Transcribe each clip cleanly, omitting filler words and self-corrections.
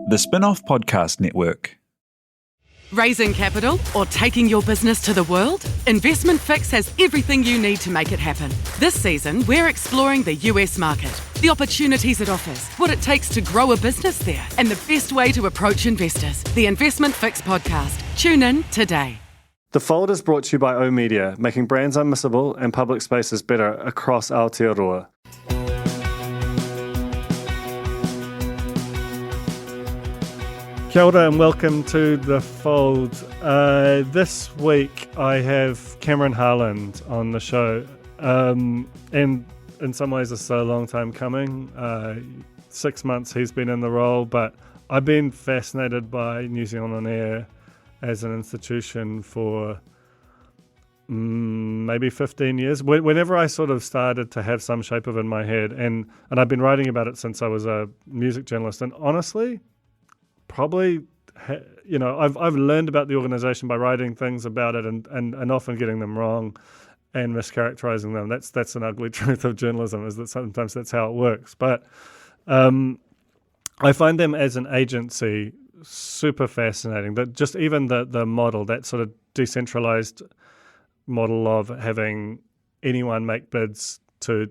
The Spin-off Podcast Network. Raising capital or taking your business to the world? Investment Fix has everything you need to make it happen. This season, we're exploring the US market, the opportunities it offers, what it takes to grow a business there, and the best way to approach investors. The Investment Fix podcast. Tune in today. The Fold is brought to you by oOh!media, making brands unmissable and public spaces better across Aotearoa. Kia ora and welcome to The Fold. This week I have Cameron Harland on the show, and in some ways it's a long time coming. 6 months he's been in the role, but I've been fascinated by New Zealand On Air as an institution for maybe 15 years. Whenever I sort of started to have some shape of it in my head, and I've been writing about it since I was a music journalist, and honestly, probably, I've learned about the organisation by writing things about it and often getting them wrong and mischaracterising them. That's an ugly truth of journalism, is that sometimes that's how it works. But I find them as an agency super fascinating. That just even the model, that sort of decentralised model of having anyone make bids to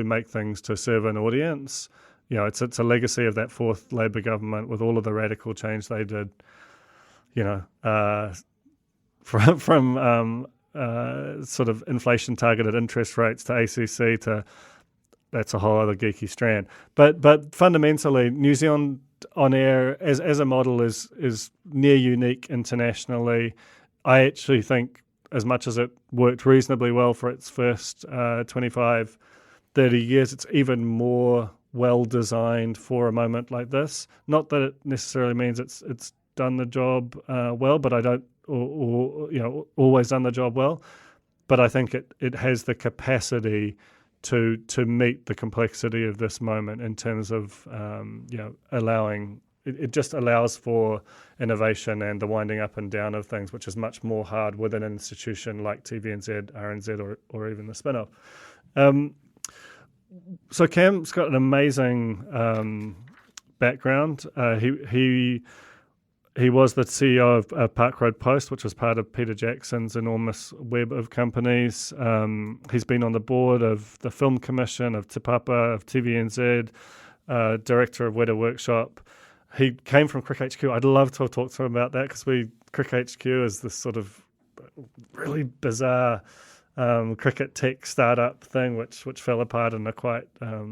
make things to serve an audience. You know, it's a legacy of that fourth Labour government with all of the radical change they did. From sort of inflation targeted interest rates to ACC to, that's a whole other geeky strand. But fundamentally, New Zealand On Air as a model is near unique internationally. I actually think, as much as it worked reasonably well for its first 25, 30 years, it's even more well designed for a moment like this. Not that it necessarily means it's done the job well, but I don't, or always done the job well. But I think it has the capacity to meet the complexity of this moment in terms of allowing. It just allows for innovation and the winding up and down of things, which is much more hard with an institution like TVNZ, RNZ, or even the spin-off. So Cam's got an amazing background. He was the CEO of Park Road Post, which was part of Peter Jackson's enormous web of companies. He's been on the board of the Film Commission, of Te Papa, of TVNZ, director of Weta Workshop. He came from Crick HQ. I'd love to talk to him about that, because Crick HQ is this sort of really bizarre cricket tech startup thing which fell apart in a quite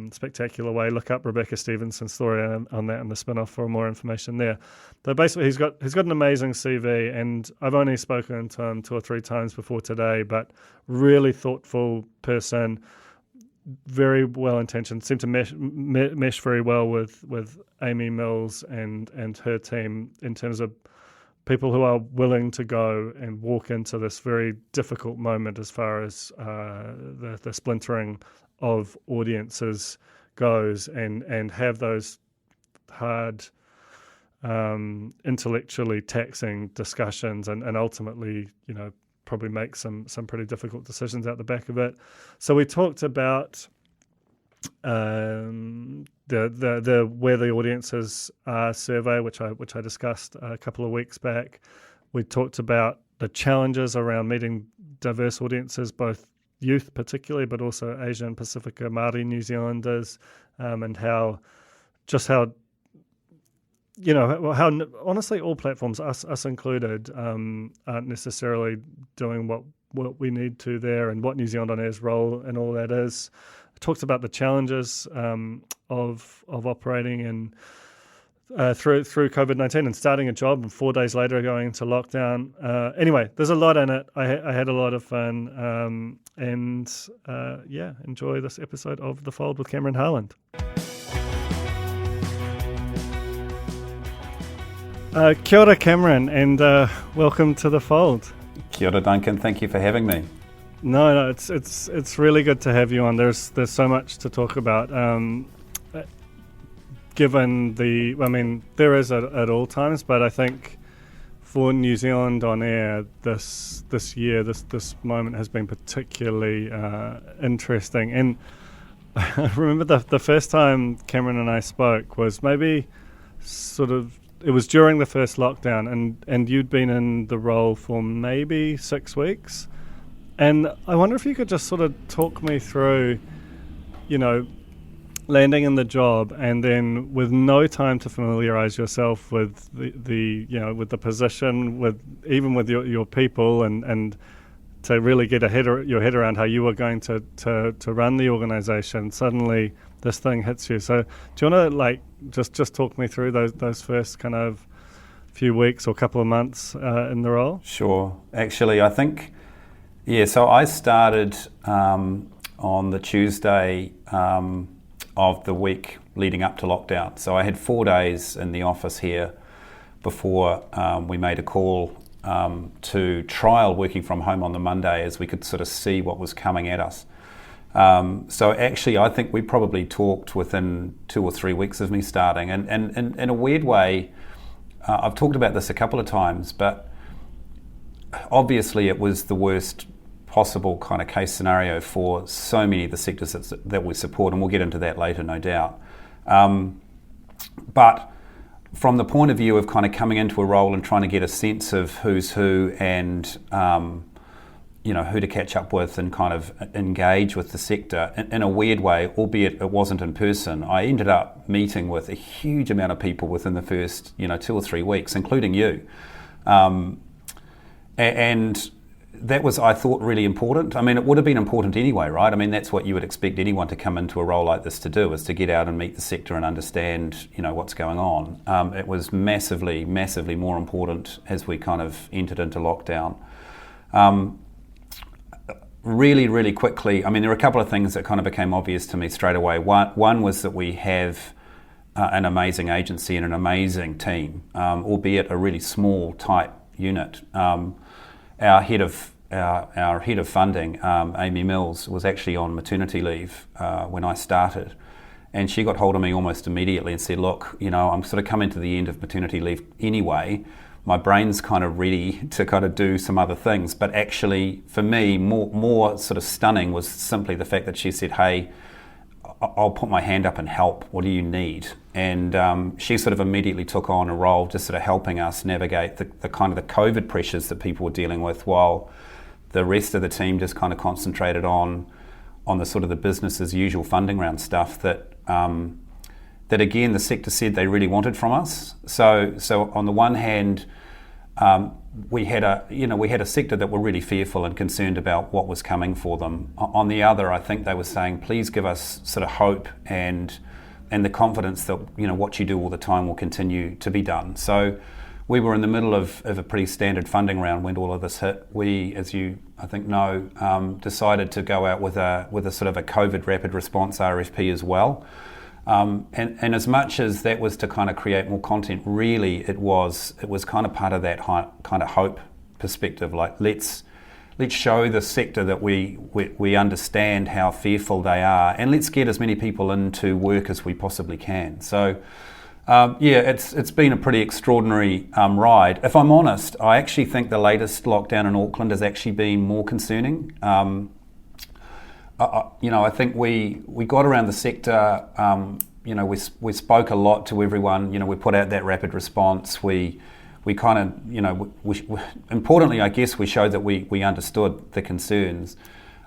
spectacular way. Look up Rebecca Stevenson's story on that in the spin-off for more information there. But basically he's got an amazing CV, and I've only spoken to him 2 or 3 times before today, but really thoughtful person, very well intentioned, seemed to mesh very well with Amy Mills and her team in terms of people who are willing to go and walk into this very difficult moment as far as the splintering of audiences goes, and have those hard, intellectually taxing discussions and ultimately, probably make some pretty difficult decisions out the back of it. So we talked about the Where the Audiences Are survey, which I discussed a couple of weeks back. We talked about the challenges around meeting diverse audiences, both youth particularly, but also Asian, Pacifica, Māori, New Zealanders, and how honestly all platforms, us included, aren't necessarily doing what we need to there, and what New Zealand On Air's role in all that is. Talked about the challenges of operating and through COVID-19 and starting a job and 4 days later going into lockdown. Anyway, there's a lot in it. I had a lot of fun, and enjoy this episode of The Fold with Cameron Harland. Kia ora, Cameron, and welcome to The Fold. Kia ora, Duncan. Thank you for having me. No, it's really good to have you on. There's so much to talk about. Given there is at all times, but I think for New Zealand On Air this year, this moment has been particularly interesting. And I remember the first time Cameron and I spoke was maybe it was during the first lockdown, and you'd been in the role for maybe 6 weeks. And I wonder if you could just sort of talk me through, landing in the job and then with no time to familiarise yourself with with the position, with your people, and to really get your head around how you were going to run the organisation. Suddenly, this thing hits you. So, do you want to just talk me through those first kind of few weeks or couple of months in the role? Sure. Actually, I think, so I started on the Tuesday of the week leading up to lockdown. So I had 4 days in the office here before we made a call to trial working from home on the Monday, as we could sort of see what was coming at us. So actually, I think we probably talked within 2 or 3 weeks of me starting. And in a weird way, I've talked about this a couple of times, but obviously it was the worst possible kind of case scenario for so many of the sectors that we support, and we'll get into that later, no doubt. But from the point of view of kind of coming into a role and trying to get a sense of who's who and who to catch up with and kind of engage with the sector in a weird way, albeit it wasn't in person, I ended up meeting with a huge amount of people within the first 2 or 3 weeks, including you. And that was, I thought, really important. I mean, it would have been important anyway, right? I mean, that's what you would expect anyone to come into a role like this to do, is to get out and meet the sector and understand, what's going on. It was massively, massively more important as we kind of entered into lockdown. Really, really quickly, I mean, there were a couple of things that kind of became obvious to me straight away. One was that we have an amazing agency and an amazing team, albeit a really small, tight unit. Our head of funding, Amy Mills, was actually on maternity leave when I started, and she got hold of me almost immediately and said, "Look, I'm sort of coming to the end of maternity leave anyway. My brain's kind of ready to kind of do some other things." But actually, for me, more sort of stunning was simply the fact that she said, "Hey, I'll put my hand up and help. What do you need?" And she sort of immediately took on a role just sort of helping us navigate the kind of the COVID pressures that people were dealing with, while the rest of the team just kind of concentrated on the sort of the business as usual funding round stuff that again the sector said they really wanted from us. So on the one hand, we had a sector that were really fearful and concerned about what was coming for them. On the other, I think they were saying, please give us sort of hope and the confidence that what you do all the time will continue to be done. So we were in the middle of a pretty standard funding round when all of this hit. We, as you I think know, decided to go out with a sort of a COVID rapid response RFP as well. And as much as that was to kind of create more content, really it was kind of part of that kind of hope perspective. Like let's show the sector that we understand how fearful they are, and let's get as many people into work as we possibly can. So it's been a pretty extraordinary ride. If I'm honest, I actually think the latest lockdown in Auckland has actually been more concerning. I think we got around the sector. We spoke a lot to everyone. We put out that rapid response. We kind of, importantly, I guess we showed that we understood the concerns.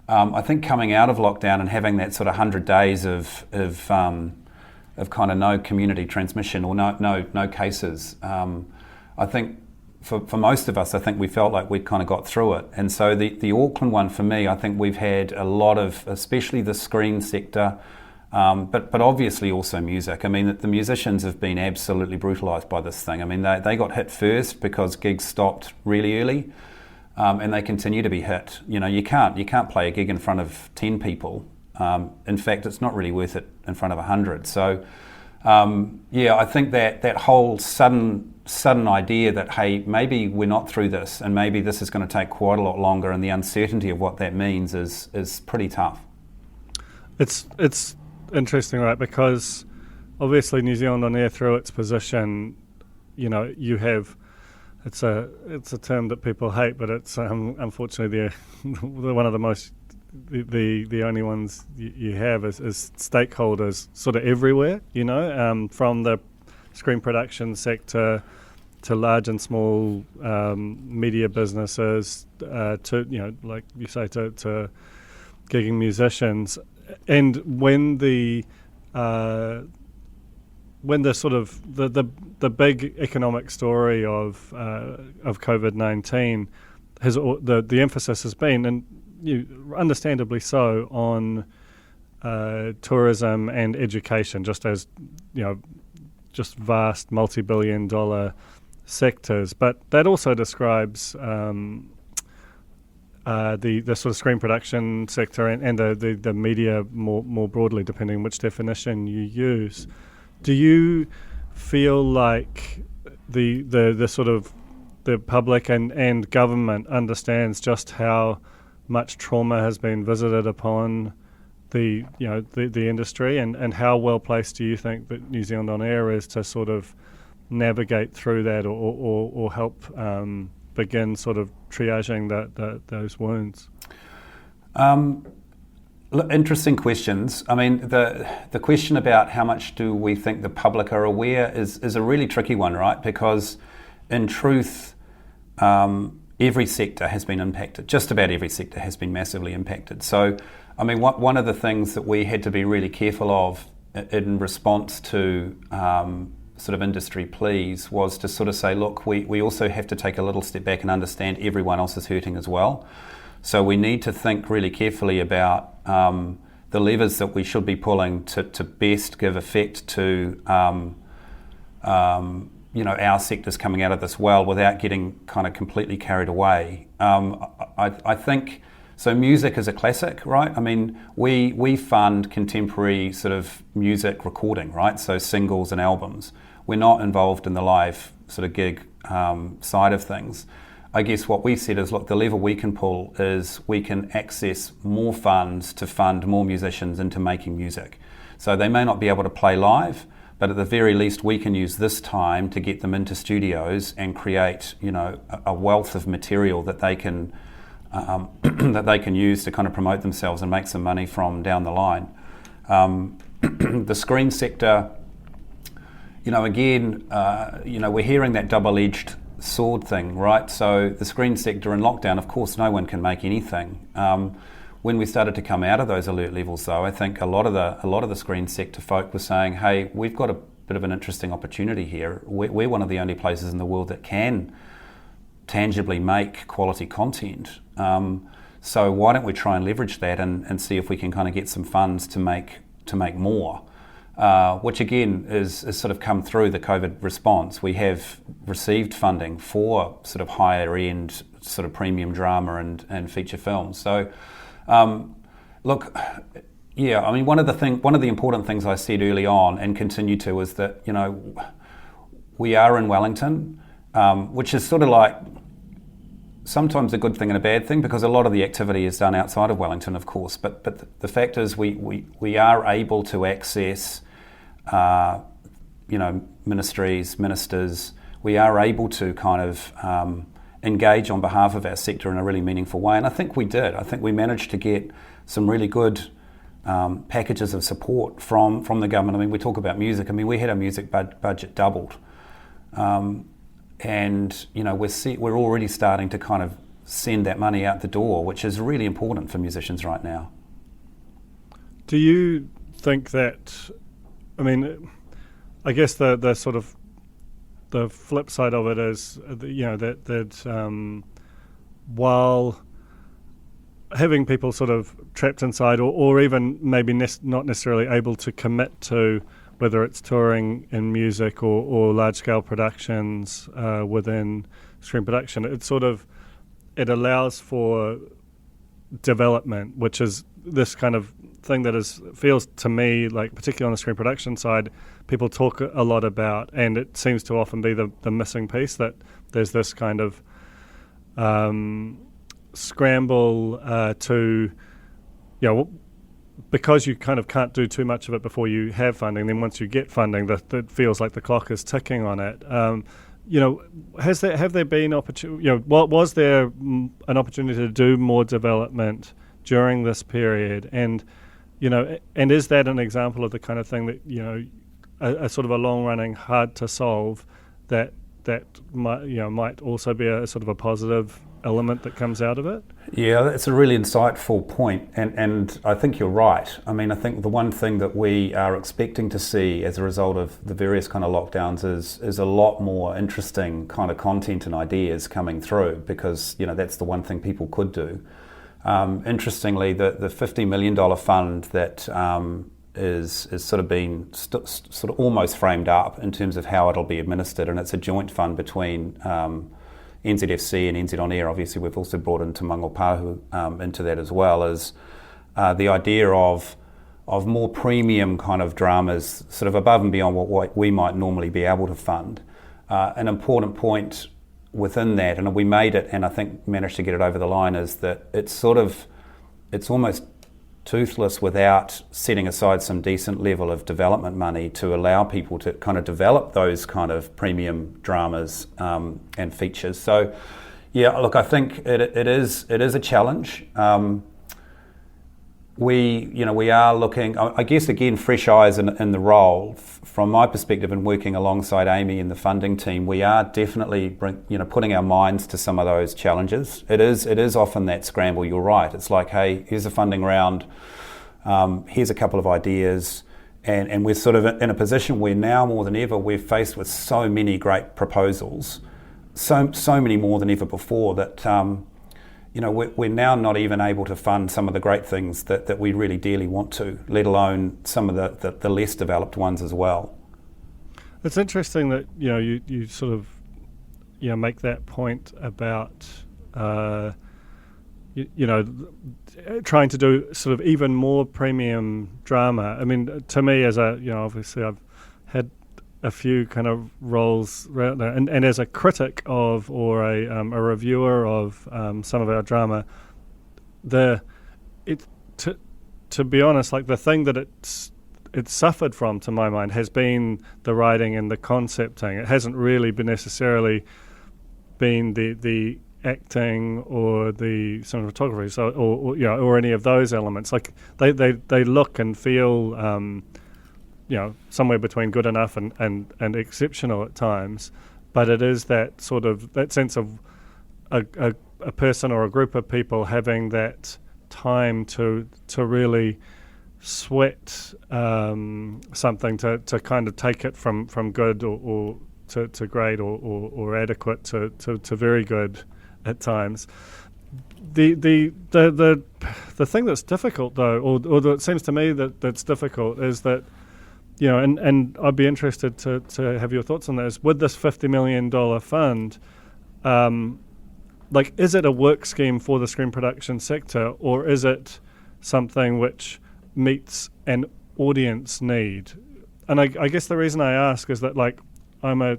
I think coming out of lockdown and having that sort of 100 days of kind of no community transmission or no cases, I think. For most of us, I think we felt like we'd kind of got through it. And so the Auckland one, for me, I think we've had a lot of, especially the screen sector, but obviously also music. I mean, the musicians have been absolutely brutalised by this thing. I mean, they got hit first because gigs stopped really early, and they continue to be hit. You can't play a gig in front of 10 people. In fact, it's not really worth it in front of 100. So, I think that whole sudden idea that, hey, maybe we're not through this and maybe this is going to take quite a lot longer, and the uncertainty of what that means is pretty tough. It's interesting, right? Because obviously New Zealand On Air, through its position, you have, it's a term that people hate, but it's unfortunately they're one of the most, the only ones you have is stakeholders sort of everywhere, from the screen production sector to large and small media businesses, to like you say, to gigging musicians, and when the sort of the big economic story of COVID-19 has the emphasis has been, and understandably so, on tourism and education, just as just vast multi-billion-dollar sectors, but that also describes the sort of screen production sector and the media more broadly, depending on which definition you use. Do you feel like the sort of the public and government understands just how much trauma has been visited upon the industry, and how well placed do you think that New Zealand On Air is to sort of navigate through that, or help begin sort of triaging those wounds? Interesting questions. I mean, the question about how much do we think the public are aware is a really tricky one, right? Because in truth, every sector has been impacted. Just about every sector has been massively impacted. So, I mean, one of the things that we had to be really careful of in response to sort of industry pleas was to sort of say, look, we also have to take a little step back and understand everyone else is hurting as well. So we need to think really carefully about the levers that we should be pulling to best give effect to our sectors coming out of this well without getting kind of completely carried away. I think, so music is a classic, right? I mean, we fund contemporary sort of music recording, right? So singles and albums. We're not involved in the live sort of gig side of things. I guess what we said is, look, the lever we can pull is we can access more funds to fund more musicians into making music. So they may not be able to play live, but at the very least we can use this time to get them into studios and create, a wealth of material that they can use to kind of promote themselves and make some money from down the line. The screen sector, again, we're hearing that double-edged sword thing, right? So the screen sector in lockdown, of course, no one can make anything. When we started to come out of those alert levels, though, I think a lot of the screen sector folk were saying, "Hey, we've got a bit of an interesting opportunity here. We're one of the only places in the world that can tangibly make quality content. So why don't we try and leverage that and see if we can kind of get some funds to make more." Which again is sort of come through the COVID response. We have received funding for sort of higher end sort of premium drama and feature films. So look, yeah, I mean one of the important things I said early on and continue to is that we are in Wellington, which is sort of like sometimes a good thing and a bad thing, because a lot of the activity is done outside of Wellington, of course. But the fact is we are able to access, ministries, ministers. We are able to kind of engage on behalf of our sector in a really meaningful way. And I think we did. I think we managed to get some really good packages of support from the government. I mean, we talk about music. I mean, we had our music budget doubled. And we're already starting to kind of send that money out the door, which is really important for musicians right now. Do you think that, I mean, I guess the sort of the flip side of it is that while having people sort of trapped inside or even maybe not necessarily able to commit to whether it's touring in music or large-scale productions within screen production, it allows for development, which is this kind of thing that feels to me like, particularly on the screen production side, people talk a lot about, and it seems to often be the missing piece, that there's this kind of scramble to, because you kind of can't do too much of it before you have funding. Then once you get funding, that feels like the clock is ticking on it. Have there been opportunity? Was there an opportunity to do more development during this period? And and is that an example of the kind of thing that a sort of a long-running, hard to solve that might also be a sort of a positive element that comes out of it? Yeah, that's a really insightful point, and I think you're right. I mean, I think the one thing that we are expecting to see as a result of the various kind of lockdowns is a lot more interesting kind of content and ideas coming through, because that's the one thing people could do. Interestingly, the $50 million fund that is sort of been sort of almost framed up in terms of how it'll be administered, and it's a joint fund between NZFC and NZ On Air. Obviously, we've also brought in Te Mango Pāhu into that as well, as the idea of more premium kind of dramas, sort of above and beyond what we might normally be able to fund. An important point within that, and we made it, and I think managed to get it over the line, is that it's almost toothless without setting aside some decent level of development money to allow people to kind of develop those kind of premium dramas and features. So, yeah, look, I think it is a challenge. We are looking, I guess, again, fresh eyes in the role. From my perspective, and working alongside Amy and the funding team, we are definitely putting our minds to some of those challenges. It is often that scramble. You're right. It's like, hey, here's a funding round. Here's a couple of ideas, and we're sort of in a position where now more than ever we're faced with so many great proposals, so many more than ever before that. We're now not even able to fund some of the great things that we really dearly want to, let alone some of the less developed ones as well. It's interesting that you sort of make that point about trying to do sort of even more premium drama. I mean, to me, as obviously I've had a few kind of roles around there, and as a critic of or a reviewer of some of our drama, to be honest, like the thing that it's suffered from, to my mind, has been the writing and the concepting. It hasn't really been necessarily been the acting or the cinematography, so or any of those elements. Like they look and feel somewhere between good enough and exceptional at times, but it is that sort of that sense of a person or a group of people having that time to really sweat something to kind of take it from good or to great or adequate to very good at times. The thing that's difficult though, or it seems to me that's difficult, is that and I'd be interested to have your thoughts on this. With this $50 million fund, is it a work scheme for the screen production sector, or is it something which meets an audience need? And I guess the reason I ask is that, I'm a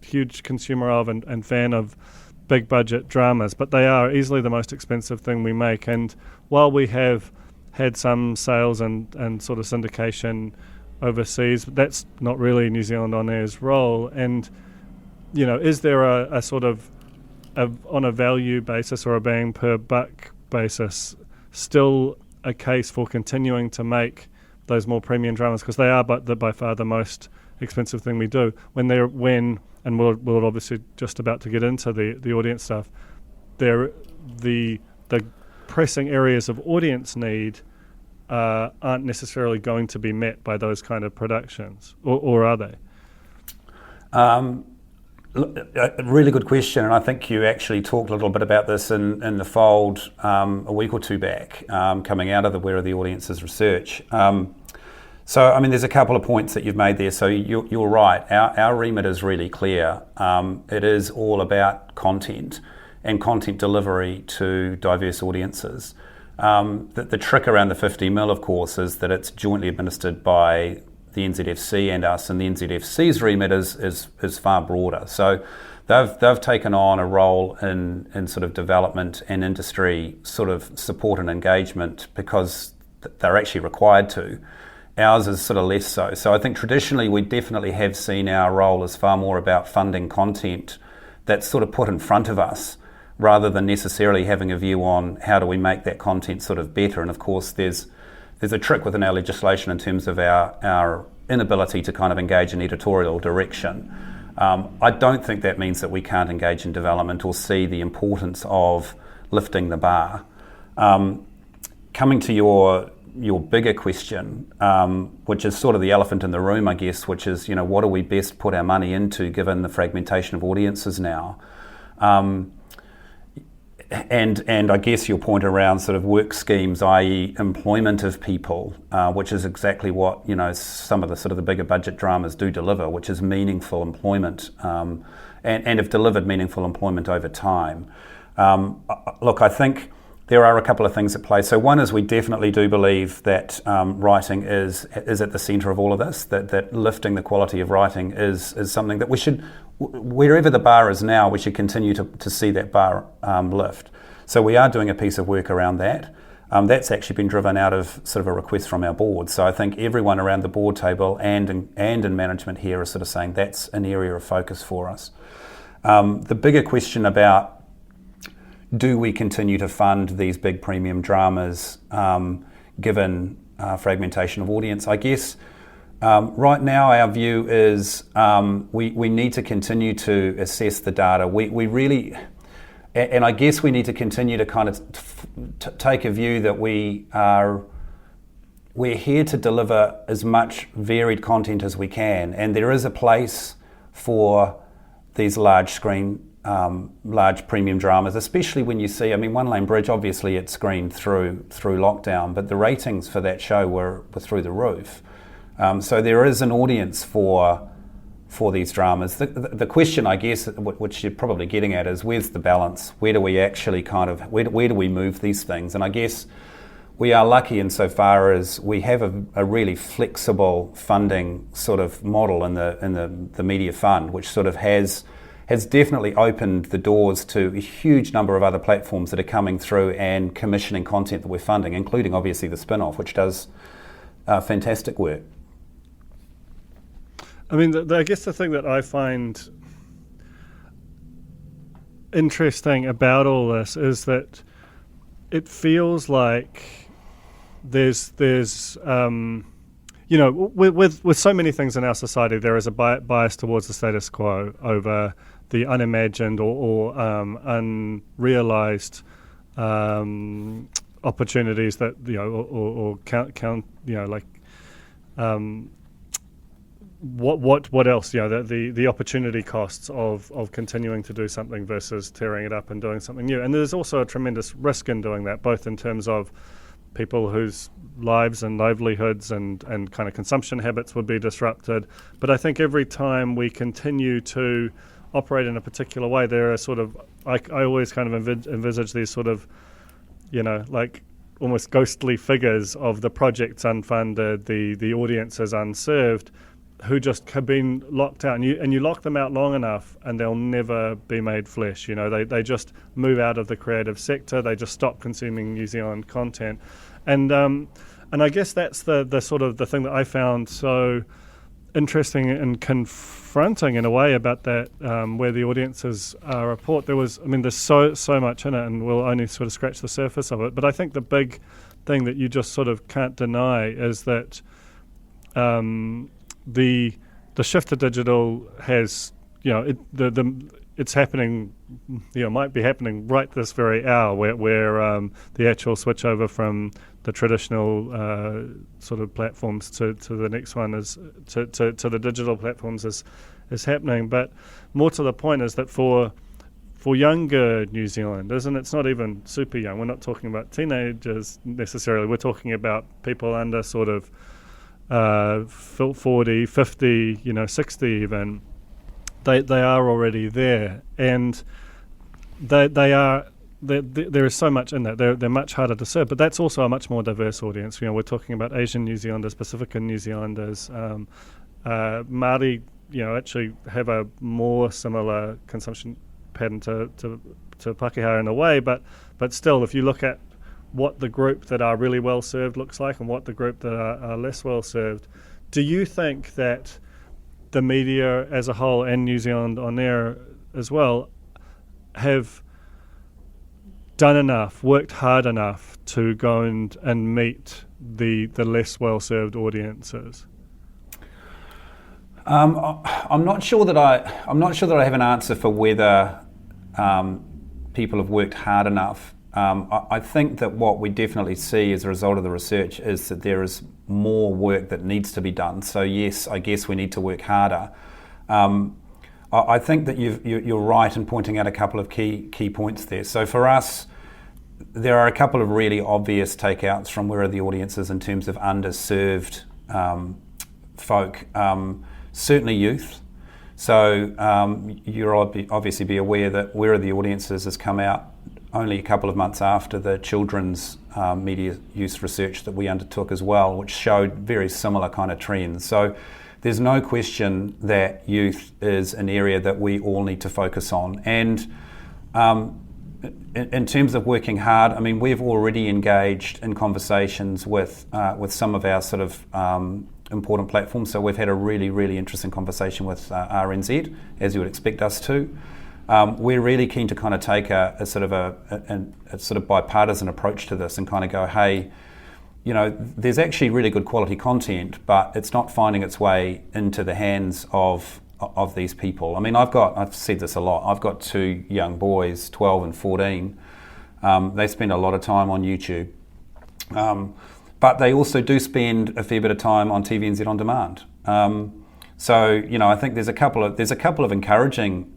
huge consumer of and fan of big budget dramas, but they are easily the most expensive thing we make. And while we have had some sales and sort of syndication overseas, that's not really New Zealand On Air's role. And is there a sort of on a value basis or a bang per buck basis still a case for continuing to make those more premium dramas, because they are by far the most expensive thing we do, and we're obviously just about to get into the audience stuff. The pressing areas of audience need aren't necessarily going to be met by those kind of productions, or are they? A really good question, and I think you actually talked a little bit about this in the Fold a week or two back, coming out of the Where Are the Audiences research. So, I mean, there's a couple of points that you've made there. So you're right. Our remit is really clear. It is all about content and content delivery to diverse audiences. The trick around the 50 mil, of course, is that it's jointly administered by the NZFC and us, and the NZFC's remit is far broader. So they've taken on a role in sort of development and industry sort of support and engagement because they're actually required to. Ours is sort of less so. So I think traditionally we definitely have seen our role as far more about funding content that's sort of put in front of us, rather than necessarily having a view on how do we make that content sort of better. And of course there's a trick within our legislation in terms of our inability to kind of engage in editorial direction. I don't think that means that we can't engage in development or see the importance of lifting the bar. Coming to your bigger question, which is sort of the elephant in the room, I guess, which is, what do we best put our money into given the fragmentation of audiences now? And I guess your point around sort of work schemes, i.e. employment of people, which is exactly what, some of the sort of the bigger budget dramas do deliver, which is meaningful employment, and have delivered meaningful employment over time. Look, I think there are a couple of things at play. So one is we definitely do believe that writing is at the centre of all of this, that lifting the quality of writing is something that we should, wherever the bar is now, we should continue to see that bar lift. So we are doing a piece of work around that. That's actually been driven out of sort of a request from our board. So I think everyone around the board table and in management here is sort of saying that's an area of focus for us. The bigger question about do we continue to fund these big premium dramas given fragmentation of audience? I guess right now our view is we need to continue to assess the data. We really, and I guess we need to continue to kind of take a view that we're here to deliver as much varied content as we can, and there is a place for these large screen large premium dramas, especially when you see, One Lane Bridge, obviously it screened through lockdown, but the ratings for that show were through the roof. So there is an audience for these dramas. The question, I guess, which you're probably getting at is where's the balance? Where do we actually where do we move these things? And I guess we are lucky insofar as we have a really flexible funding sort of model in the media fund, which sort of has definitely opened the doors to a huge number of other platforms that are coming through and commissioning content that we're funding, including obviously the spin-off, which does fantastic work. I guess the thing that I find interesting about all this is that it feels like there's with so many things in our society, there is a bias towards the status quo over the unimagined or unrealized opportunities that what else? The opportunity costs of continuing to do something versus tearing it up and doing something new. And there's also a tremendous risk in doing that, both in terms of people whose lives and livelihoods and kind of consumption habits would be disrupted. But I think every time we continue to operate in a particular way, there are sort of, I always kind of envisage these sort of, almost ghostly figures of the projects unfunded, the audiences unserved, who just have been locked out. And you lock them out long enough and they'll never be made flesh. They just move out of the creative sector. They just stop consuming New Zealand content. And I guess that's the sort of the thing that I found so interesting and confronting in a way about that, where the audiences report. There's so much in it, and we'll only sort of scratch the surface of it. But I think the big thing that you just sort of can't deny is that the shift to digital has, it's happening, might be happening right this very hour, where the actual switch over from the traditional sort of platforms to the next one is to the digital platforms is happening. But more to the point is that for younger New Zealanders, and it's not even super young, we're not talking about teenagers necessarily, we're talking about people under sort of 40, 50, 60 even, they are already there, and there is so much in that. They're much harder to serve, but that's also a much more diverse audience. We're talking about Asian New Zealanders, Pacifican New Zealanders, Māori, actually have a more similar consumption pattern to Pākehā in a way, but still, if you look at what the group that are really well served looks like and what the group that are less well served, do you think that the media as a whole and New Zealand On Air as well have done enough, worked hard enough to go and meet the less well served audiences? I'm not sure that I have an answer for whether people have worked hard enough. I think that what we definitely see as a result of the research is that there is more work that needs to be done. So yes, I guess we need to work harder. I think that you're right in pointing out a couple of key points there. So for us, there are a couple of really obvious takeouts from where are the audiences in terms of underserved folk. Certainly youth. So you'll obviously be aware that Where Are the Audiences has come out only a couple of months after the children's media use research that we undertook as well, which showed very similar kind of trends. So there's no question that youth is an area that we all need to focus on. And in terms of working hard, I mean, we've already engaged in conversations with some of our sort of important platforms. So we've had a really, really interesting conversation with RNZ, as you would expect us to. We're really keen to kind of take a sort of bipartisan approach to this and kind of go, hey, you know, there's actually really good quality content, but it's not finding its way into the hands of these people. I mean, I've said this a lot. I've got two young boys, 12 and 14. They spend a lot of time on YouTube. But they also do spend a fair bit of time on TVNZ On Demand. So, you know, I think there's a couple of encouraging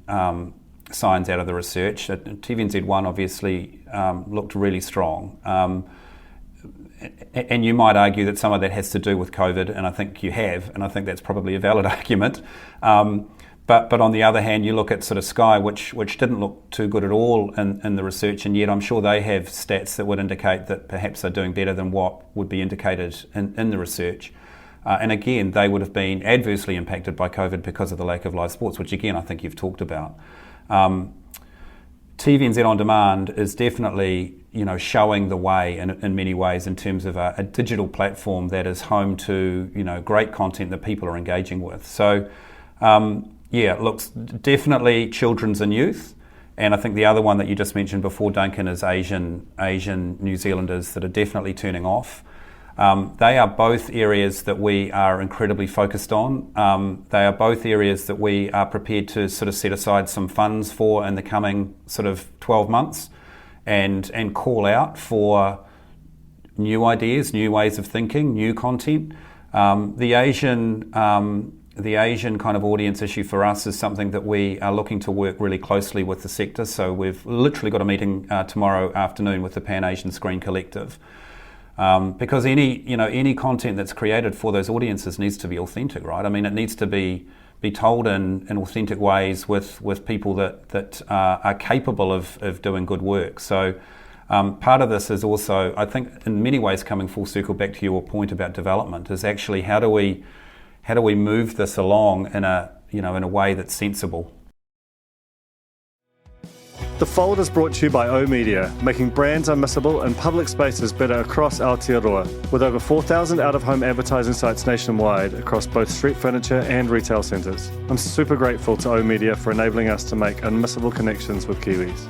signs out of the research. TVNZ1 obviously looked really strong. And you might argue that some of that has to do with COVID, and I think you have, and I think that's probably a valid argument. But on the other hand, you look at sort of Sky, which didn't look too good at all in the research, and yet I'm sure they have stats that would indicate that perhaps they're doing better than what would be indicated in the research. And again, they would have been adversely impacted by COVID because of the lack of live sports, which again, I think you've talked about. TVNZ On Demand is definitely, you know, showing the way in many ways in terms of a digital platform that is home to, you know, great content that people are engaging with. So, yeah, looks definitely children's and youth, and I think the other one that you just mentioned before, Duncan, is Asian New Zealanders that are definitely turning off. They are both areas that we are incredibly focused on. They are both areas that we are prepared to sort of set aside some funds for in the coming sort of 12 months, and call out for new ideas, new ways of thinking, new content. The Asian kind of audience issue for us is something that we are looking to work really closely with the sector. So we've literally got a meeting tomorrow afternoon with the Pan Asian Screen Collective, because any content that's created for those audiences needs to be authentic, right? I mean, it needs to be told in authentic ways with people that are capable of doing good work. So part of this is also, I think, in many ways coming full circle back to your point about development, is actually how do we move this along in a way that's sensible. The Fold is brought to you by oOh!media, making brands unmissable and public spaces better across Aotearoa, with over 4,000 out-of-home advertising sites nationwide across both street furniture and retail centres. I'm super grateful to oOh!media for enabling us to make unmissable connections with Kiwis.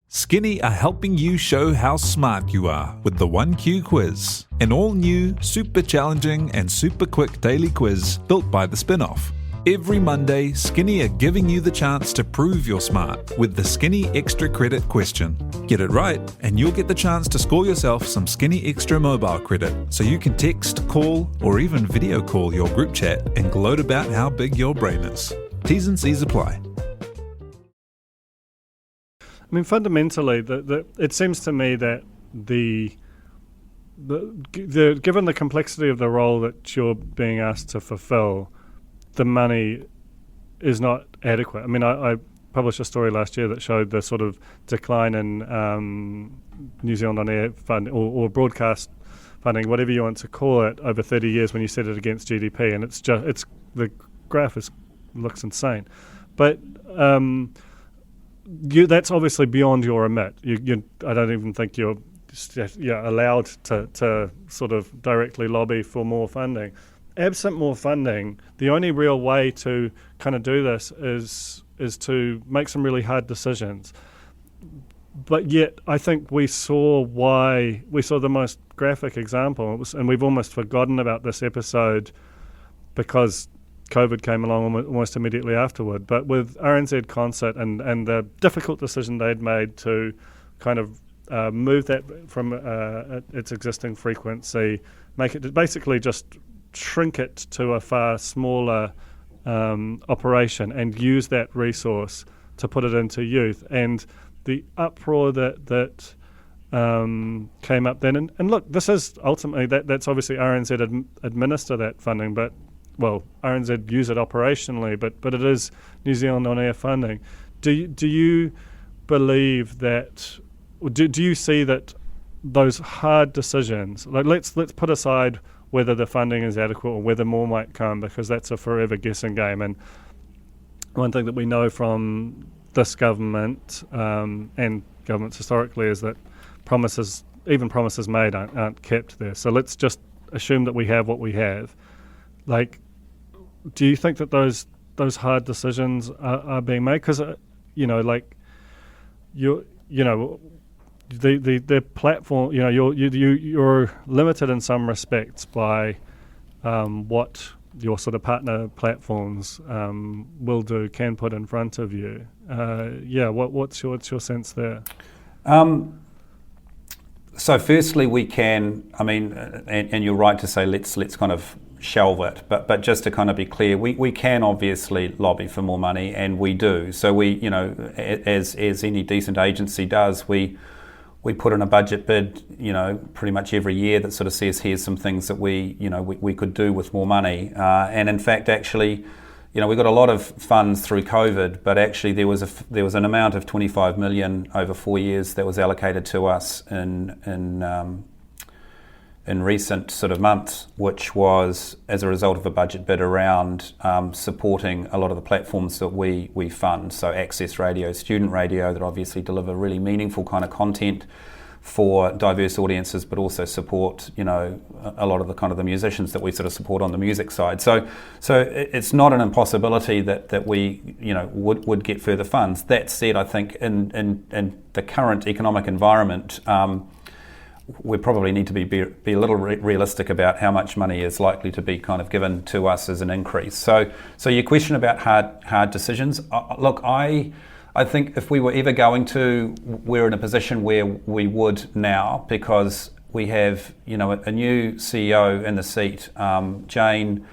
Skinny are helping you show how smart you are with the 1Q quiz, an all-new, super challenging and super quick daily quiz built by the Spinoff. Every Monday, Skinny are giving you the chance to prove you're smart with the Skinny Extra Credit question. Get it right, and you'll get the chance to score yourself some Skinny Extra mobile credit, so you can text, call, or even video call your group chat and gloat about how big your brain is. T's and C's apply. I mean, fundamentally, it seems to me that given the complexity of the role that you're being asked to fulfill, the money is not adequate. I mean, I published a story last year that showed the sort of decline in New Zealand on air fund or broadcast funding, whatever you want to call it, over 30 years when you set it against GDP, and the graph looks insane. But that's obviously beyond your remit. I don't even think you're allowed to sort of directly lobby for more funding. Absent more funding, the only real way to kind of do this is to make some really hard decisions. But yet, I think we saw the most graphic example, and we've almost forgotten about this episode because COVID came along almost immediately afterward. But with RNZ Concert and the difficult decision they'd made to kind of move that from its existing frequency, make it basically just shrink it to a far smaller operation and use that resource to put it into youth, and the uproar that came up then. And look, this is ultimately, that's obviously RNZ administer that funding, but RNZ use it operationally, but it is New Zealand On Air funding. Do you believe that? Do you see that those hard decisions? Like let's put aside whether the funding is adequate or whether more might come, because that's a forever guessing game. And one thing that we know from this government and governments historically is that promises made aren't kept there. So let's just assume that we have what we have. Like, do you think that those hard decisions are being made? Because the platform, you're limited in some respects by what your sort of partner platforms can put in front of you. What's your sense there? So firstly, we can, and you're right to say let's kind of shelve it, but just to kind of be clear, we can obviously lobby for more money, and we do. So we, as any decent agency does, we put in a budget bid, pretty much every year that sort of says here's some things that we could do with more money. And in fact, actually, we got a lot of funds through COVID, but actually there was an amount of 25 million over 4 years that was allocated to us in recent sort of months, which was as a result of a budget bid around supporting a lot of the platforms that we fund. So Access Radio, Student Radio, that obviously deliver really meaningful kind of content for diverse audiences, but also support, a lot of the kind of the musicians that we sort of support on the music side. So it's not an impossibility that we, would get further funds. That said, I think in the current economic environment, we probably need to be a little realistic about how much money is likely to be kind of given to us as an increase. So your question about hard decisions, look, I think if we were ever going to, we're in a position where we would now, because we have, a new CEO in the seat. Jane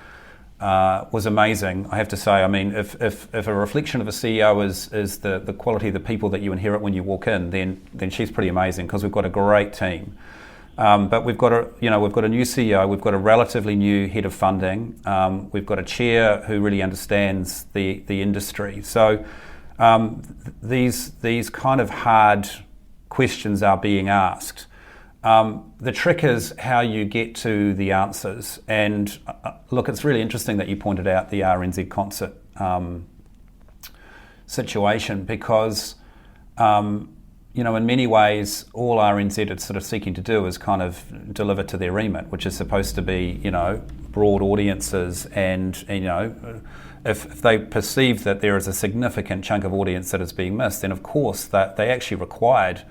was amazing, I have to say. If a reflection of a CEO is the quality of the people that you inherit when you walk in, then she's pretty amazing, because we've got a great team. But we've got a new CEO, we've got a relatively new head of funding, we've got a chair who really understands the industry. So these kind of hard questions are being asked. The trick is how you get to the answers. And look, it's really interesting that you pointed out the RNZ Concert situation, because in many ways, all RNZ is sort of seeking to do is kind of deliver to their remit, which is supposed to be, broad audiences, and if they perceive that there is a significant chunk of audience that is being missed, then of course that they actually required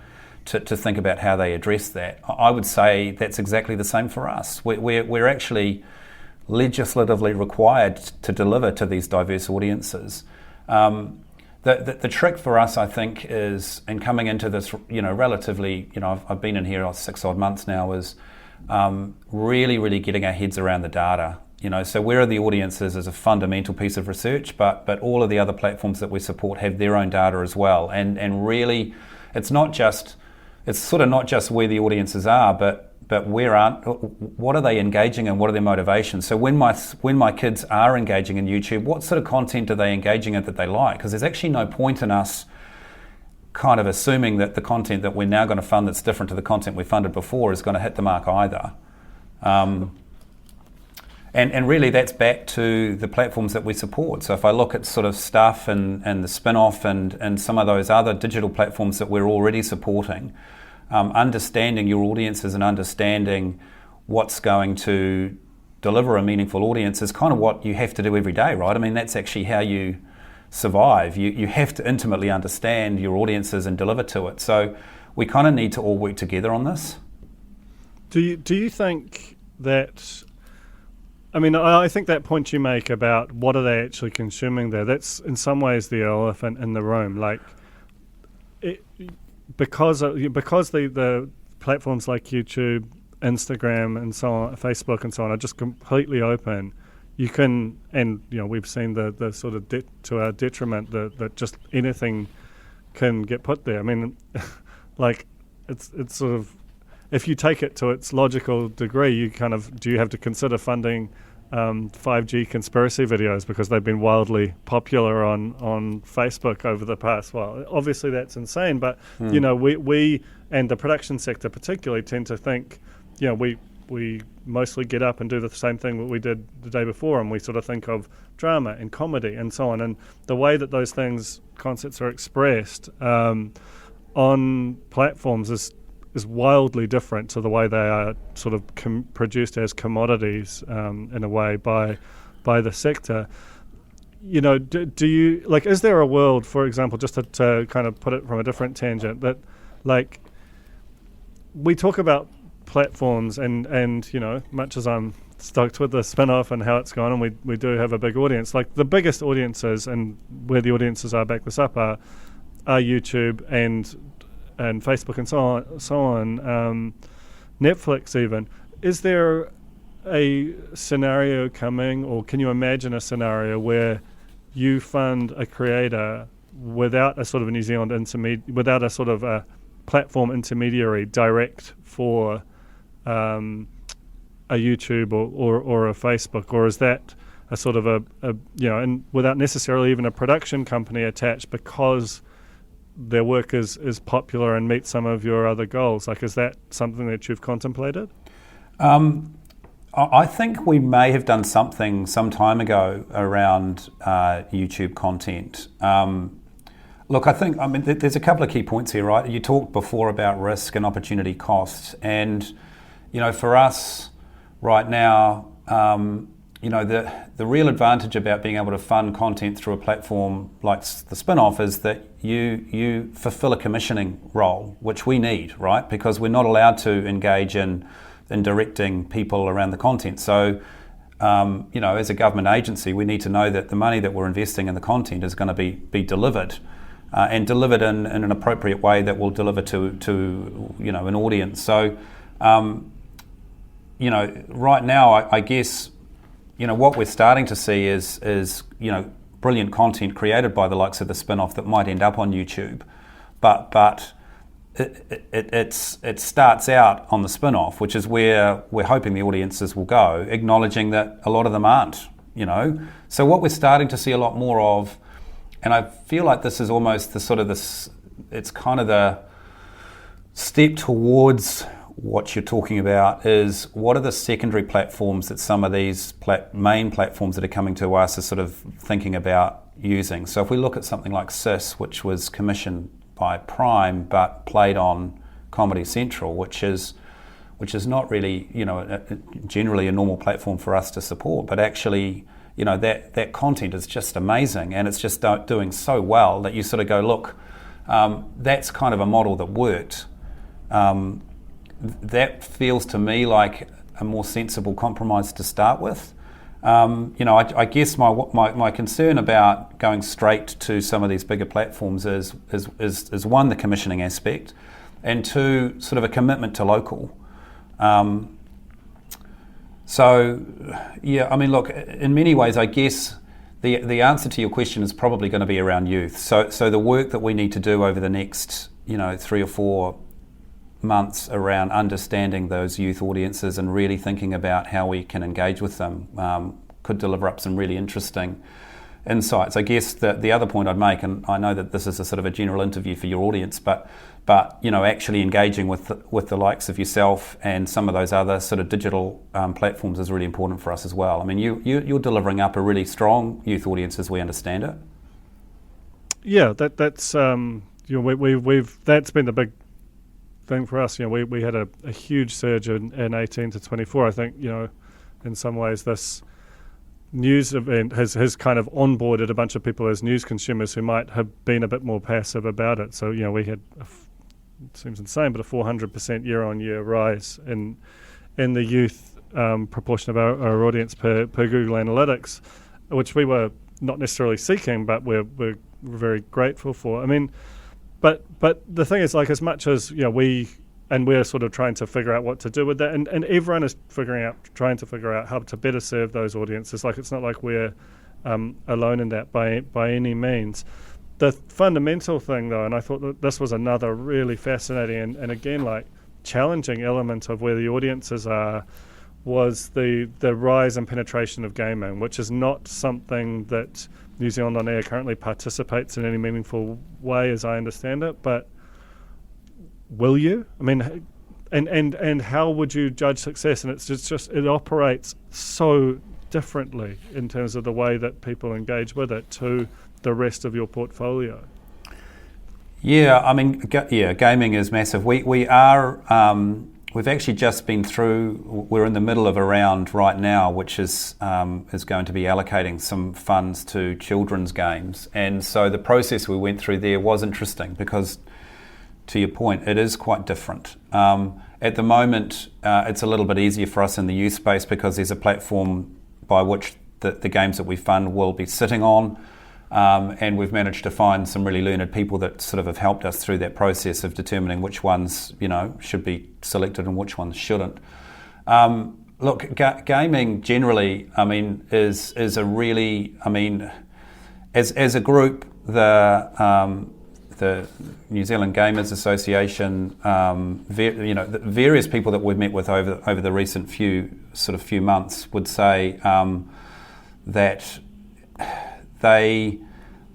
to think about how they address that. I would say that's exactly the same for us. We're actually legislatively required to deliver to these diverse audiences. The trick for us, I think, is, and coming into this, relatively, I've been in here 6 odd months now, is really, really getting our heads around the data. So where are the audiences is a fundamental piece of research, but all of the other platforms that we support have their own data as well. And really, it's sort of not just where the audiences are, but what are they engaging in? What are their motivations? So when my kids are engaging in YouTube, what sort of content are they engaging in that they like? Because there's actually no point in us kind of assuming that the content that we're now going to fund that's different to the content we funded before is going to hit the mark either. And really that's back to the platforms that we support. So if I look at sort of Stuff and the Spin-Off and some of those other digital platforms that we're already supporting, understanding your audiences and understanding what's going to deliver a meaningful audience is kind of what you have to do every day, right? That's actually how you survive. You have to intimately understand your audiences and deliver to it. So we kind of need to all work together on this. Do you think that I mean, I think that point you make about what are they actually consuming there, that's in some ways the elephant in the room. Like, because the platforms like YouTube, Instagram, and so on, Facebook, and so on, are just completely open. You can, and we've seen the sort of to our detriment that just anything can get put there. I mean, like it's sort of, if you take it to its logical degree, do you have to consider funding 5G conspiracy videos because they've been wildly popular on Facebook over the past? Well, obviously that's insane, but we and the production sector particularly tend to think, we mostly get up and do the same thing that we did the day before, and we sort of think of drama and comedy and so on, and the way that those concepts are expressed on platforms is wildly different to the way they are sort of produced as commodities in a way by the sector. Do you, like, is there a world, for example, just to kind of put it from a different tangent, that, like, we talk about platforms and much as I'm stoked with the spin-off and how it's gone, and we do have a big audience, like the biggest audiences and where the audiences are, back this up, are YouTube and Facebook and so on, Netflix even. Is there a scenario coming, or can you imagine a scenario where you fund a creator without a sort of a New Zealand without a sort of a platform intermediary direct for a YouTube or a Facebook, or is that a sort of a and without necessarily even a production company attached, because their work is popular and meets some of your other goals? Like, is that something that you've contemplated? I think we may have done something some time ago around YouTube content. Look, there's a couple of key points here, right? You talked before about risk and opportunity costs, and for us right now, the real advantage about being able to fund content through a platform like the Spin-Off is that you fulfill a commissioning role, which we need, right? Because we're not allowed to engage in directing people around the content. So, as a government agency, we need to know that the money that we're investing in the content is going to be delivered. And delivered in an appropriate way that will deliver to an audience. So, right now, I guess, what we're starting to see is brilliant content created by the likes of the Spin-Off that might end up on YouTube, but it starts out on the Spin-Off, which is where we're hoping the audiences will go, acknowledging that a lot of them aren't. So what we're starting to see a lot more of. And I feel like this is almost it's kind of the step towards what you're talking about, is what are the secondary platforms that some of these main platforms that are coming to us are sort of thinking about using. So if we look at something like SIS, which was commissioned by Prime but played on Comedy Central, which is not really, generally a normal platform for us to support, but actually, that content is just amazing, and it's just doing so well that you sort of go, look, that's kind of a model that worked. That feels to me like a more sensible compromise to start with. I guess my concern about going straight to some of these bigger platforms is one, the commissioning aspect, and two, sort of a commitment to local. So, look, in many ways, I guess the answer to your question is probably going to be around youth. So the work that we need to do over the next, 3 or 4 months around understanding those youth audiences and really thinking about how we can engage with them could deliver up some really interesting insights. I guess the other point I'd make, and I know that this is a sort of a general interview for your audience, but actually engaging with the likes of yourself and some of those other sort of digital platforms is really important for us as well. I mean, you're delivering up a really strong youth audience as we understand it. Yeah, that's we've that's been the big thing for us. We had a huge surge in 18 to 24. I think in some ways this news event has kind of onboarded a bunch of people as news consumers who might have been a bit more passive about it. So we had it seems insane, but a 400% year-on-year rise in the youth proportion of our audience per Google Analytics, which we were not necessarily seeking, but we're very grateful for. I mean, but the thing is, like, as much as we're sort of trying to figure out what to do with that, and everyone is trying to figure out how to better serve those audiences. Like, it's not like we're alone in that by any means. The fundamental thing, though, and I thought that this was another really fascinating and again, like, challenging element of where the audiences are, was the rise and penetration of gaming, which is not something that New Zealand On Air currently participates in any meaningful way, as I understand it. But will you? I mean, and how would you judge success? And it's just it operates so differently in terms of the way that people engage with it to the rest of your portfolio. Yeah, I mean, gaming is massive. We are. We've actually just been through. We're in the middle of a round right now, which is going to be allocating some funds to children's games, and so the process we went through there was interesting because, to your point, it is quite different. At the moment, it's a little bit easier for us in the youth space because there's a platform by which the games that we fund will be sitting on. And we've managed to find some really learned people that sort of have helped us through that process of determining which ones, should be selected and which ones shouldn't. Look, gaming generally, I mean, is a really, I mean, as a group, the New Zealand Gamers Association, the various people that we've met with over the recent few months would say that they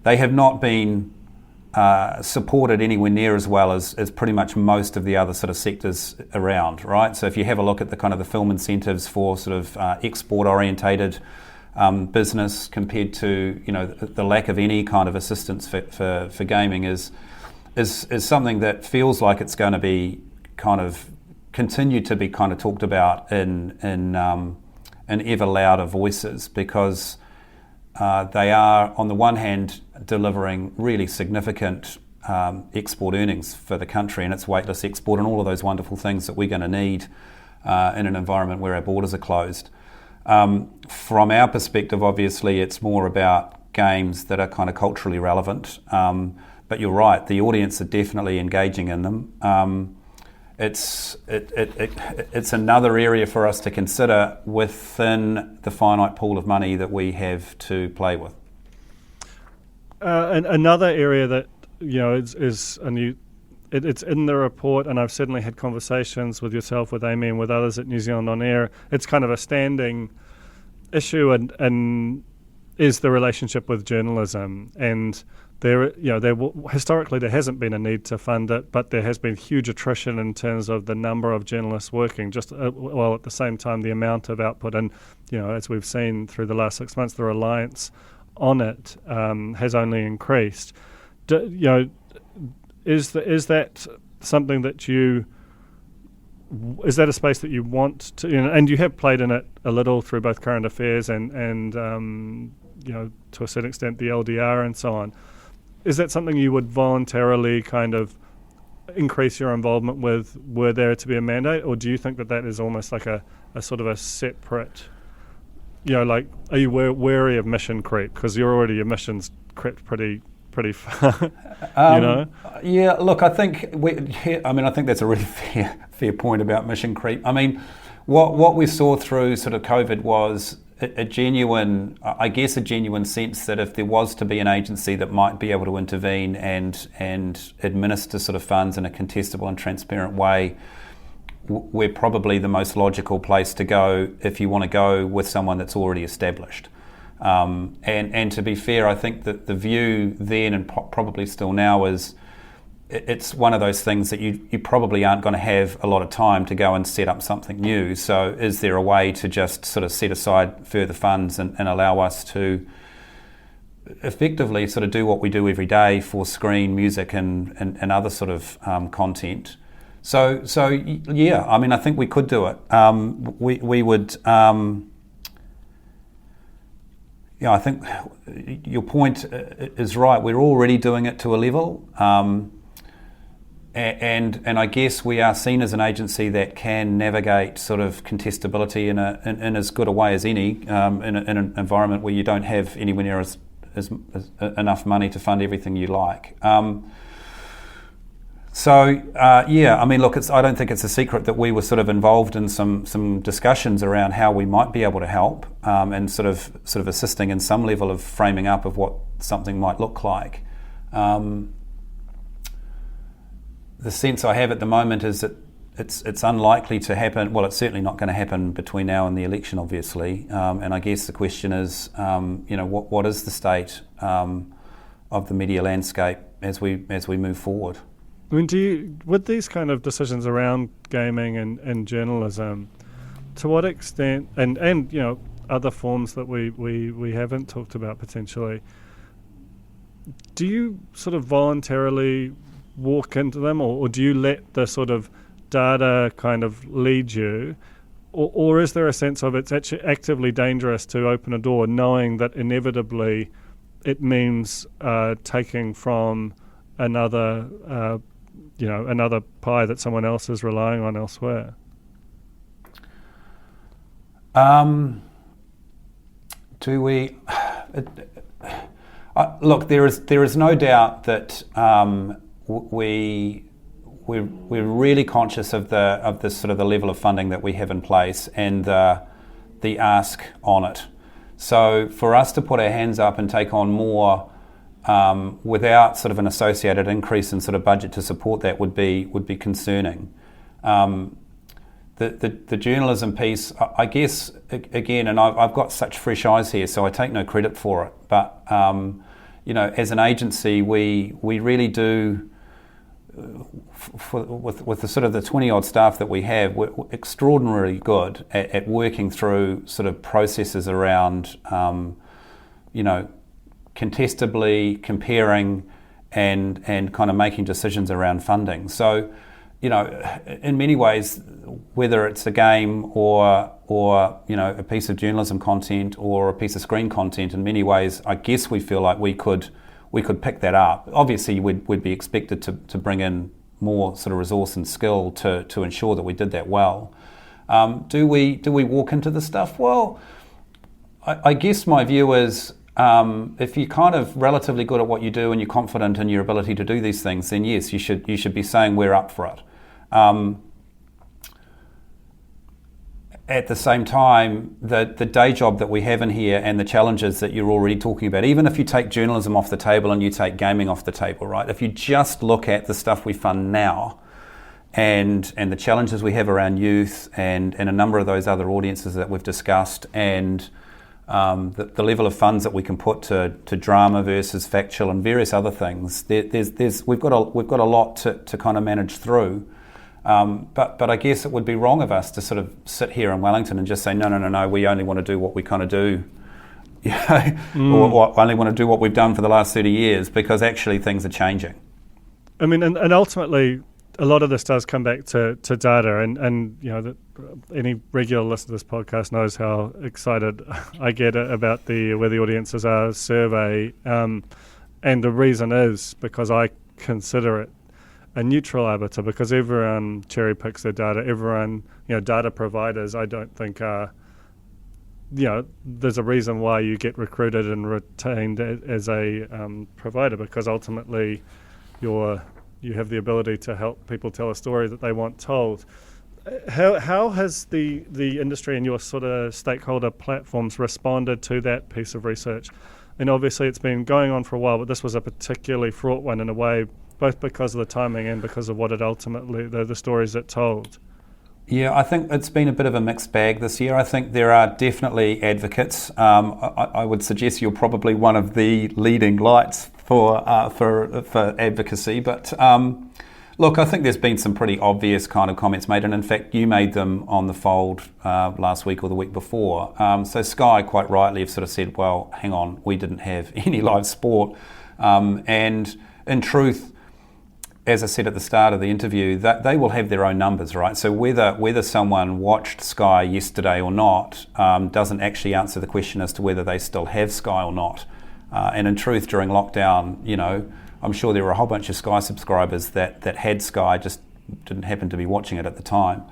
have not been supported anywhere near as well as pretty much most of the other sort of sectors around, right? So if you have a look at the kind of the film incentives for sort of export orientated business compared to the lack of any kind of assistance for gaming is something that feels like it's going to be kind of continue to be kind of talked about in ever louder voices because they are, on the one hand, delivering really significant export earnings for the country and its weightless export and all of those wonderful things that we're going to need in an environment where our borders are closed. From our perspective, obviously, it's more about games that are kind of culturally relevant. But you're right, the audience are definitely engaging in them. It's another area for us to consider within the finite pool of money that we have to play with. And another area that is a new. It's in the report, and I've certainly had conversations with yourself, with Amy, and with others at New Zealand On Air. It's kind of a standing issue, and is the relationship with journalism. And historically there hasn't been a need to fund it, but there has been huge attrition in terms of the number of journalists working. While at the same time the amount of output, and as we've seen through the last 6 months, the reliance on it has only increased. Is that something that is that a space that you want to, and you have played in it a little through both current affairs and to a certain extent the LDR and so on. Is that something you would voluntarily kind of increase your involvement with were there to be a mandate, or do you think that is almost like a sort of a separate, are you wary of mission creep? Because your mission's crept pretty far, Yeah, look, I think that's a really fair point about mission creep. I mean, what we saw through sort of COVID was a genuine sense that if there was to be an agency that might be able to intervene and administer sort of funds in a contestable and transparent way, we're probably the most logical place to go if you want to go with someone that's already established. And to be fair, I think that the view then and probably still now is it's one of those things that you probably aren't going to have a lot of time to go and set up something new. So is there a way to just sort of set aside further funds and allow us to effectively sort of do what we do every day for screen, music and other sort of content? So yeah, I mean, I think we could do it. We would... I think your point is right. We're already doing it to a level. and I guess we are seen as an agency that can navigate sort of contestability in as good a way as any in an environment where you don't have anywhere near as enough money to fund everything you like. I mean, look, I don't think it's a secret that we were sort of involved in some discussions around how we might be able to help, and sort of assisting in some level of framing up of what something might look like. The sense I have at the moment is that it's unlikely to happen. Well, it's certainly not going to happen between now and the election, obviously. And I guess the question is, what is the state of the media landscape as we move forward? I mean, with these kind of decisions around gaming and journalism, to what extent, and other forms that we haven't talked about potentially, do you sort of voluntarily walk into them, or do you let the sort of data kind of lead you, or is there a sense of it's actually actively dangerous to open a door knowing that inevitably it means taking from another another pie that someone else is relying on elsewhere? Do we? Look, there is no doubt that we're really conscious of the sort of the level of funding that we have in place and the ask on it. So for us to put our hands up and take on more without sort of an associated increase in sort of budget to support that would be concerning. The journalism piece, I guess, again, and I've got such fresh eyes here, so I take no credit for it. But as an agency, we really do. With the sort of the 20-odd staff that we have, we're extraordinarily good at working through sort of processes around, contestably comparing and kind of making decisions around funding. So, in many ways, whether it's a game or a piece of journalism content or a piece of screen content, in many ways, I guess we feel like we could pick that up. Obviously, we'd be expected to bring in more sort of resource and skill to ensure that we did that well. Do we walk into the stuff? Well, I guess my view is if you're kind of relatively good at what you do and you're confident in your ability to do these things, then yes, you should be saying we're up for it. At the same time, the day job that we have in here and the challenges that you're already talking about, even if you take journalism off the table and you take gaming off the table, right? If you just look at the stuff we fund now and the challenges we have around youth and a number of those other audiences that we've discussed, and the level of funds that we can put to drama versus factual and various other things, we've got a lot to kind of manage through. But I guess it would be wrong of us to sort of sit here in Wellington and just say, no, we only want to do what we kind of do, or only want to do what we've done for the last 30 years, because actually things are changing. I mean, and ultimately, a lot of this does come back to data, and any regular listener to this podcast knows how excited I get about where the audiences are survey, and the reason is because I consider it a neutral arbiter, because everyone cherry picks their data. Everyone, data providers, I don't think are, there's a reason why you get recruited and retained as a provider, because ultimately you have the ability to help people tell a story that they want told. How has the industry and your sort of stakeholder platforms responded to that piece of research? And obviously it's been going on for a while, but this was a particularly fraught one in a way, both because of the timing and because of what it ultimately, the stories it told. Yeah, I think it's been a bit of a mixed bag this year. I think there are definitely advocates. I would suggest you're probably one of the leading lights for advocacy. But look, I think there's been some pretty obvious kind of comments made, and in fact, you made them on The Fold last week or the week before. So Sky, quite rightly, have sort of said, well, hang on, we didn't have any live sport, and in truth, as I said at the start of the interview, that they will have their own numbers, right? So whether someone watched Sky yesterday or not doesn't actually answer the question as to whether they still have Sky or not. And in truth, during lockdown, I'm sure there were a whole bunch of Sky subscribers that had Sky, just didn't happen to be watching it at the time.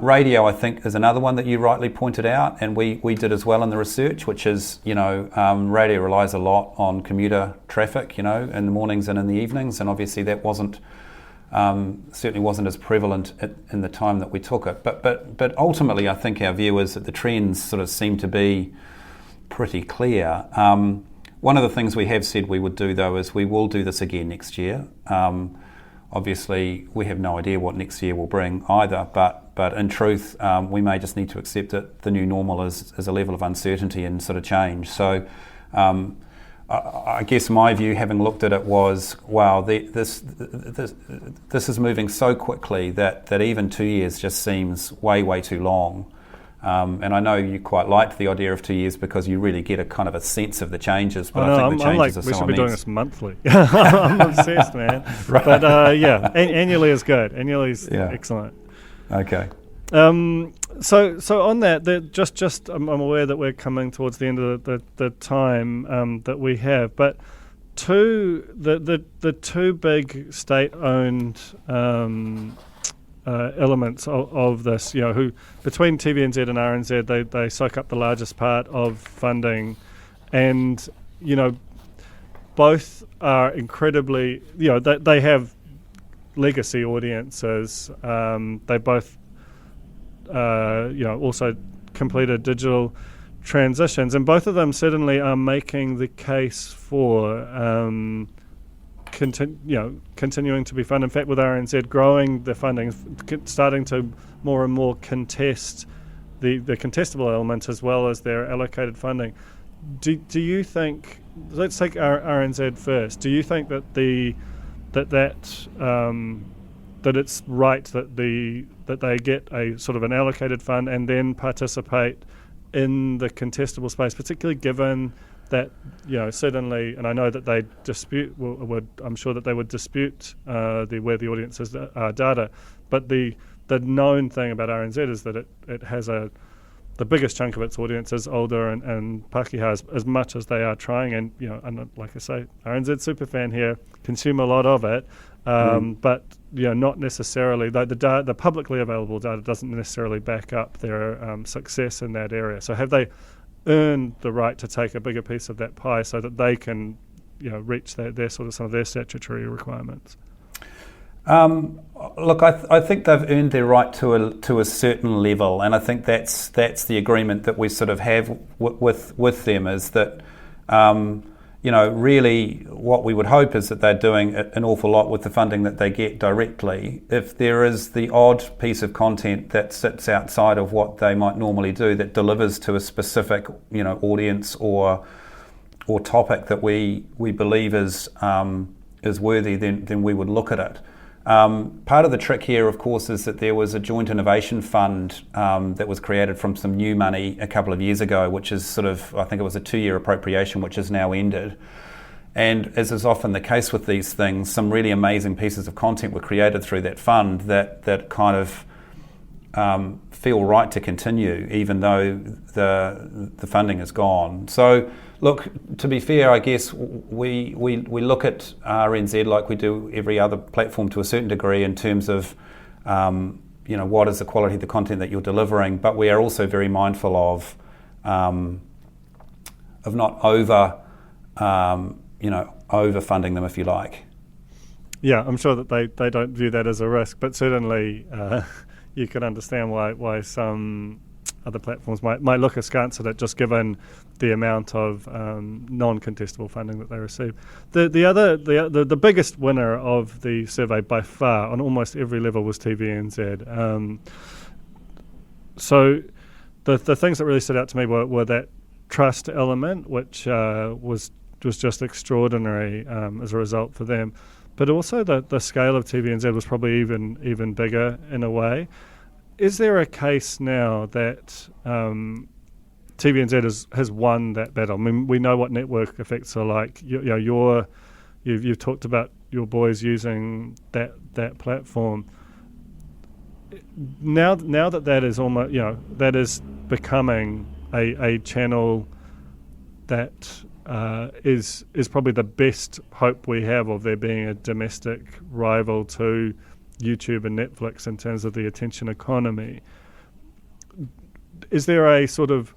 Radio, I think, is another one that you rightly pointed out, and we did as well in the research, which is, radio relies a lot on commuter traffic, in the mornings and in the evenings, and obviously that certainly wasn't as prevalent in the time that we took it. But ultimately, I think our view is that the trends sort of seem to be pretty clear. One of the things we have said we would do, though, is we will do this again next year. Obviously, we have no idea what next year will bring either, but in truth, we may just need to accept that the new normal is a level of uncertainty and sort of change. So I guess my view, having looked at it, was, wow, this is moving so quickly that even 2 years just seems way too long. And I know you quite liked the idea of 2 years because you really get a kind of a sense of the changes. But I think the changes are so immense. We should be doing this monthly. I'm obsessed, man. Right. But annually is good. Annually is excellent. Okay. So on that, I'm aware that we're coming towards the end of the time that we have, but the two big state-owned elements of this, who between TVNZ and RNZ, they soak up the largest part of funding, and both are incredibly, they have legacy audiences. They both also completed digital transitions, and both of them certainly are making the case for continuing to be funded. In fact, with RNZ growing the funding, starting to more and more contest the contestable element as well as their allocated funding. Do you think? Let's take RNZ first. Do you think that that it's right that they get a sort of an allocated fund and then participate in the contestable space, particularly given that certainly, and I know that they dispute. I'm sure that they would dispute where the audiences are data, but the known thing about RNZ is that it has the biggest chunk of its audience is older and Pākehā, as much as they are trying, and and like I say, RNZ superfan here, consume a lot of it, but not necessarily the publicly available data doesn't necessarily back up their success in that area. So have they earned the right to take a bigger piece of that pie so that they can reach their sort of some of their statutory requirements? Look, I think they've earned their right to a certain level, and I think that's the agreement that we sort of have with them, is that really what we would hope is that they're doing an awful lot with the funding that they get directly. If there is the odd piece of content that sits outside of what they might normally do, that delivers to a specific audience or topic that we believe is worthy, then we would look at it. Part of the trick here, of course, is that there was a joint innovation fund that was created from some new money a couple of years ago, which is sort of, I think it was a 2-year appropriation, which is now ended. And as is often the case with these things, some really amazing pieces of content were created through that fund that kind of feel right to continue, even though the funding is gone. So, look, to be fair, I guess we look at RNZ like we do every other platform to a certain degree in terms of what is the quality of the content that you're delivering, but we are also very mindful of not overfunding them, if you like. Yeah, I'm sure that they don't view that as a risk, but certainly you can understand why some other platforms might look askance at it, just given the amount of non-contestable funding that they receive. The biggest winner of the survey by far on almost every level was TVNZ. So the things that really stood out to me were that trust element, which was just extraordinary as a result for them. But also the scale of TVNZ was probably even bigger in a way. Is there a case now that TVNZ has won that battle? I mean, we know what network effects are like. You've talked about your boys using that platform. Now that is almost that is becoming a channel that is probably the best hope we have of there being a domestic rival to YouTube and Netflix in terms of the attention economy. Is there a sort of,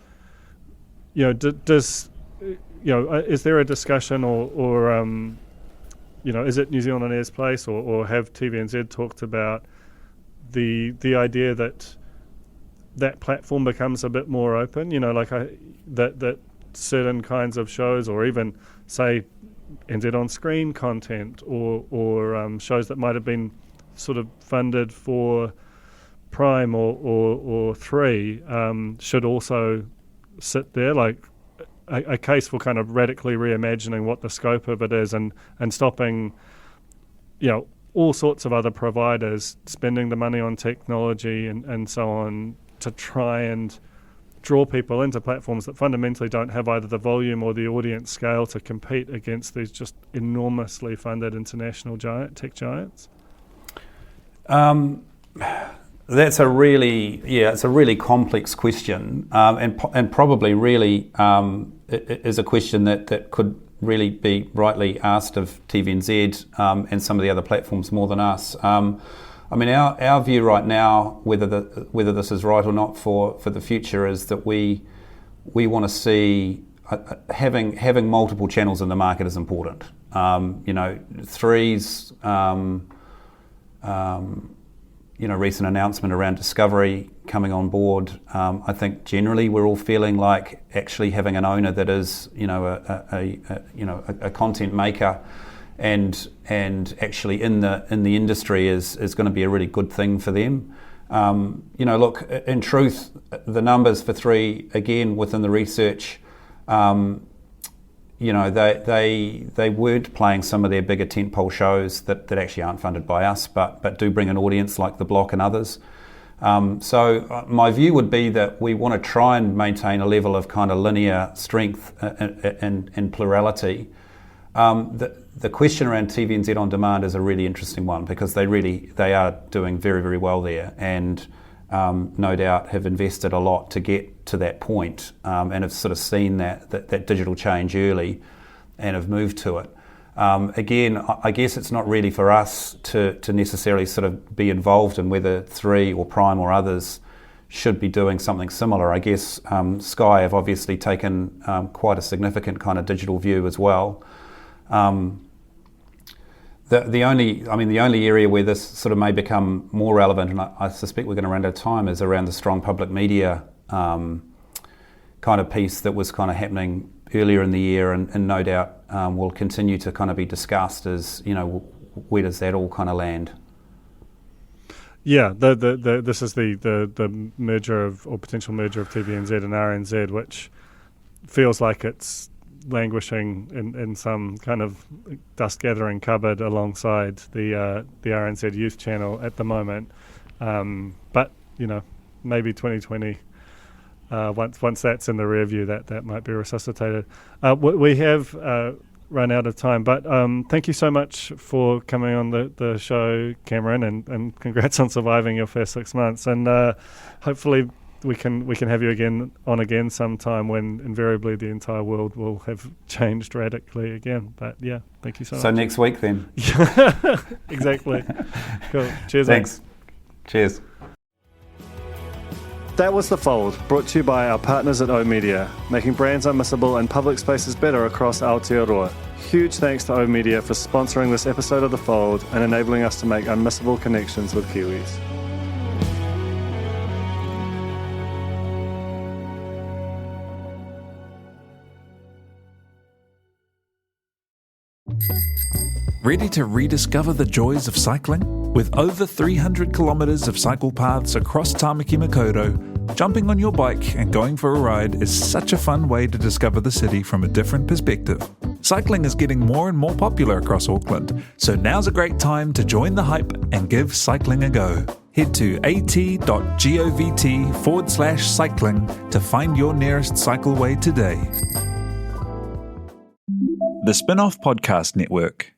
is there a discussion or is it New Zealand On Air's place or have TVNZ talked about the idea that platform becomes a bit more open, that certain kinds of shows or even, say, NZ On Screen content or shows that might have been sort of funded for Prime or 3 should also sit there, like a case for kind of radically reimagining what the scope of it is and stopping, all sorts of other providers spending the money on technology and so on to try and draw people into platforms that fundamentally don't have either the volume or the audience scale to compete against these just enormously funded international tech giants? That's a really complex question, and probably really is a question that could really be rightly asked of TVNZ and some of the other platforms more than us. Our view right now, whether this is right or not for the future, is that we want to see having multiple channels in the market is important. Three's recent announcement around Discovery coming on board. I think generally we're all feeling like actually having an owner that is, a content maker and actually in the industry is going to be a really good thing for them. Look, in truth, the numbers for 3, again, within the research, they weren't playing some of their bigger tentpole shows that actually aren't funded by us, but do bring an audience like The Block and others. So my view would be that we want to try and maintain a level of kind of linear strength and plurality. The question around TVNZ On Demand is a really interesting one because they are doing very, very well there and no doubt have invested a lot to get to that point and have sort of seen that digital change early and have moved to it. Again, I guess it's not really for us to necessarily sort of be involved in whether 3 or Prime or others should be doing something similar. I guess Sky have obviously taken quite a significant kind of digital view as well. The only area where this sort of may become more relevant, and I suspect we're going to run out of time, is around the strong public media kind of piece that was kind of happening earlier in the year, and no doubt will continue to kind of be discussed as, where does that all kind of land? Yeah, this is the merger or potential merger of TVNZ and RNZ, which feels like it's languishing in some kind of dust-gathering cupboard alongside the RNZ Youth channel at the moment. But, maybe 2020, once that's in the rear view, that might be resuscitated. We have run out of time, but thank you so much for coming on the show, Cameron, and congrats on surviving your first 6 months. And hopefully we can have you again sometime when invariably the entire world will have changed radically again. But yeah, thank you so much. So next week then. Exactly. Cool. Cheers. Thanks. Mate. Cheers. That was The Fold, brought to you by our partners at oOh!media, making brands unmissable and public spaces better across Aotearoa. Huge thanks to oOh!media for sponsoring this episode of The Fold and enabling us to make unmissable connections with Kiwis. Ready to rediscover the joys of cycling? With over 300 kilometres of cycle paths across Tāmaki Makaurau, jumping on your bike and going for a ride is such a fun way to discover the city from a different perspective. Cycling is getting more and more popular across Auckland, so now's a great time to join the hype and give cycling a go. Head to at.govt/cycling to find your nearest cycleway today. The Spin-Off Podcast Network.